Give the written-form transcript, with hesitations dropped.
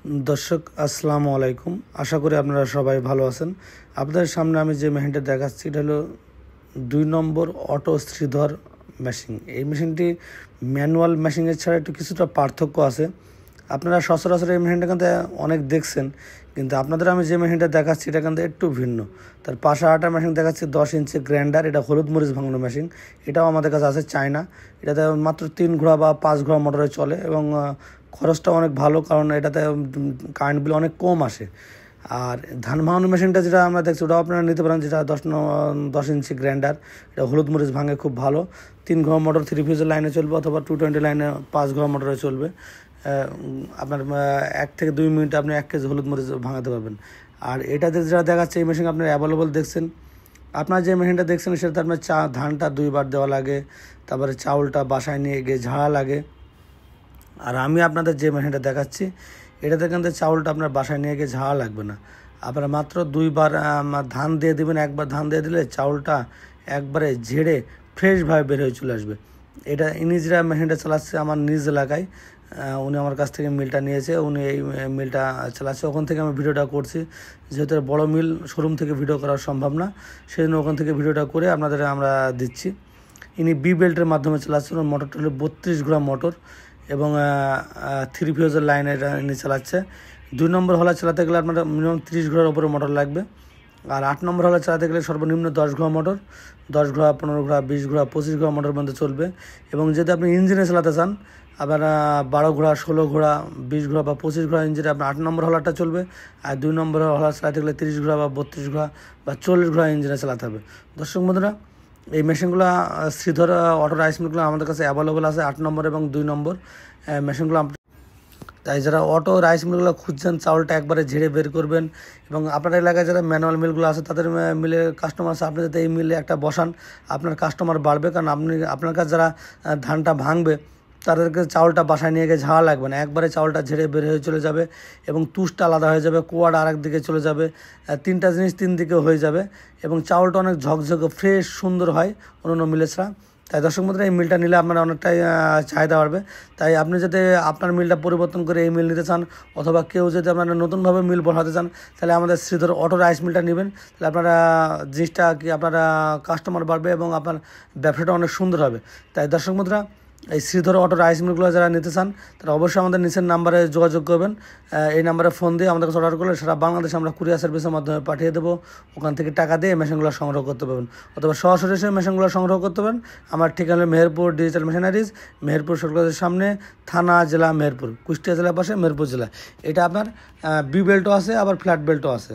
দর্শক আসসালামু আলাইকুম। আশা করি আপনারা সবাই ভালো আছেন। আপনাদের সামনে আমি যে মেশিনটা দেখাচ্ছি এটা হলো 2 নম্বর অটো শ্রীধর মেশিন। এই মেশিনটি ম্যানুয়াল মেশিনের ছাড়া একটু কিছুটা পার্থক্য আছে। আপনারা সচরাচর এই মেশিনটা কিন্তু অনেক দেখছেন, কিন্তু আপনাদের আমি যে মেশিনটা দেখাচ্ছি এটা কিন্তু একটু ভিন্ন। তার পাশে আটা মেশিন দেখাচ্ছি 10 ইঞ্চি গ্রাইন্ডার, এটা হলুদ মরিচ ভাঙানো মেশিন। এটাও আমাদের কাছে আছে চায়না। এটাতে মাত্র 3 ঘোড়া বা 5 ঘোড়া মোটরে চলে এবং খরচটা অনেক ভালো, কারণ এটাতে কারেন্ট বিল অনেক কম আসে। আর ধান ভাঙানো মেশিনটা যেটা আমরা দেখছি ওটাও আপনারা নিতে পারেন, যেটা 10 ইঞ্চি গ্রাইন্ডার। এটা হলুদ মরিচ ভাঙে খুব ভালো। 3 ঘোড়া মোটর 3 ফেজের লাইনে চলবে, অথবা 220 লাইনে 5 ঘোড়া মোটরে চলবে। আপনার 1 থেকে 2 মিনিটে আপনি 1 কেজি হলুদ মরিচ ভাঙাতে পারবেন। আর এটাতে যেটা দেখাচ্ছে এই মেশিন আপনার অ্যাভেলেবল দেখছেন। আপনার যে মেশিনটা দেখছেন সেটাতে আপনার ধানটা 2 বার দেওয়া লাগে, তারপরে চাউলটা বাসায় নিয়ে গিয়ে ঝাড়া লাগে। আর আমি আপনাদের যে মেশিনটা দেখাচ্ছি এটাতে কিন্তু চাউলটা আপনার বাসায় নিয়ে গিয়ে ঝাড়া লাগবে না। আপনারা মাত্র 2 বার ধান দিয়ে দেবেন। একবার ধান দিয়ে দিলে চাউলটা একবারে ঝেড়ে ফ্রেশভাবে বের হয়ে চলে আসবে। এটা নিজেরা মেশিনটা চালাচ্ছে আমার নিজ এলাকায়। উনি আমার কাছ থেকে মিলটা নিয়েছে, উনি এই মিলটা চালাচ্ছে। ওখান থেকে আমি ভিডিওটা করছি, যেহেতু বড় মিল শোরুম থেকে ভিডিও করা সম্ভব না, সেই জন্য ওখান থেকে ভিডিওটা করে আপনাদের আমরা দিচ্ছি। ইনি বি বেল্টের মাধ্যমে চালাচ্ছেন। মোটরটা হলো 32 ঘোড়া মোটর এবং 3 ফেজের লাইনে এটা ইনি চালাচ্ছে। 2 নম্বর হলা চালাতে গেলে আপনার মিনিমাম 30 ঘোড়ার উপরে মোটর লাগবে। আর 8 নম্বর হলা চালাতে গেলে সর্বনিম্ন 10 ঘোড়া মোটর, 10 ঘোড়া 15 ঘোড়া 20 ঘোড়া 25 ঘোড়া মোটর পর্যন্ত চলবে। এবং যদি আপনি ইঞ্জিনে চালাতে চান, আবার 12 ঘোড়া 16 ঘোড়া 20 ঘোড়া বা 25 ঘোড়া ইঞ্জিনে আপনার 8 নম্বর হলাটা চলবে। আর 2 নম্বর হলা চালাতে গেলে 30 ঘোড়া বা 32 ঘোড়া বা 40 ঘোড়া ইঞ্জিনে চালাতে হবে। দর্শক বন্ধুরা, এই মেশিনগুলো শ্রীধর অটো রাইস মিলগুলো আমাদের কাছে অ্যাভেলেবল আছে 8 নম্বর এবং 2 নম্বর মেশিনগুলো। তাই যারা অটো রাইস মিলগুলো খুঁজছেন, চাউলটা একবারে ঝেড়ে বের করবেন। এবং আপনার এলাকায় যারা ম্যানুয়াল মিলগুলো আছে তাদের মিলে কাস্টমার আছে, আপনি যাতে এই মিলে একটা বসান, আপনার কাস্টমার বাড়বে। কারণ আপনার কাছে যারা ধানটা ভাঙবে তাদেরকে চাউলটা বাসায় নিয়ে গিয়ে ঝাড়া লাগবে না, একবারে চাউলটা ঝেড়ে বের হয়ে চলে যাবে এবং তুষটা আলাদা হয়ে যাবে, কোয়াটা আরেক দিকে চলে যাবে। 3টা জিনিস 3 দিকে হয়ে যাবে এবং চাউলটা অনেক ঝকঝকে ফ্রেশ সুন্দর হয় অন্য মিলে ছাড়া। তাই দর্শক বন্ধুরা, এই মিলটা নিলে আপনার অনেকটাই চাহিদা বাড়বে। তাই আপনি যদি আপনার মিলটা পরিবর্তন করে এই মিল নিতে চান, অথবা কেউ যদি আপনারা নতুনভাবে মিল বসাতে চান, তাহলে আমাদের শ্রীধর অটো রাইস মিলটা নেবেন। তাহলে আপনারা জিনিসটা কি আপনারা কাস্টমার বাড়বে এবং আপনার ব্যবসাটা অনেক সুন্দর হবে। তাই দর্শক বন্ধুরা, এই শ্রীধর অটো রাইস মিলগুলো যারা নিতে চান তারা অবশ্যই আমাদের নিচের নাম্বারে যোগাযোগ করবেন। এই নাম্বারে ফোন দিয়ে আমাদের কাছে অর্ডার করলে সারা বাংলাদেশে আমরা কুরিয়ার সার্ভিসের মাধ্যমে পাঠিয়ে দেবো। ওখান থেকে টাকা দিয়ে মেশিনগুলো সংগ্রহ করতে পারবেন, অথবা সরাসরি এসে মেশিনগুলো সংগ্রহ করতে পারেন। আমার ঠিকানা মেহেরপুর ডিজিটাল মেশিনারিজ, মেহেরপুর সরকারের সামনে, থানা জেলা মেহেরপুর, কুষ্টিয়া জেলার পাশে মেহেরপুর জেলা। এটা আপনার বি বেল্টও আছে, আবার ফ্ল্যাট বেল্টও আছে।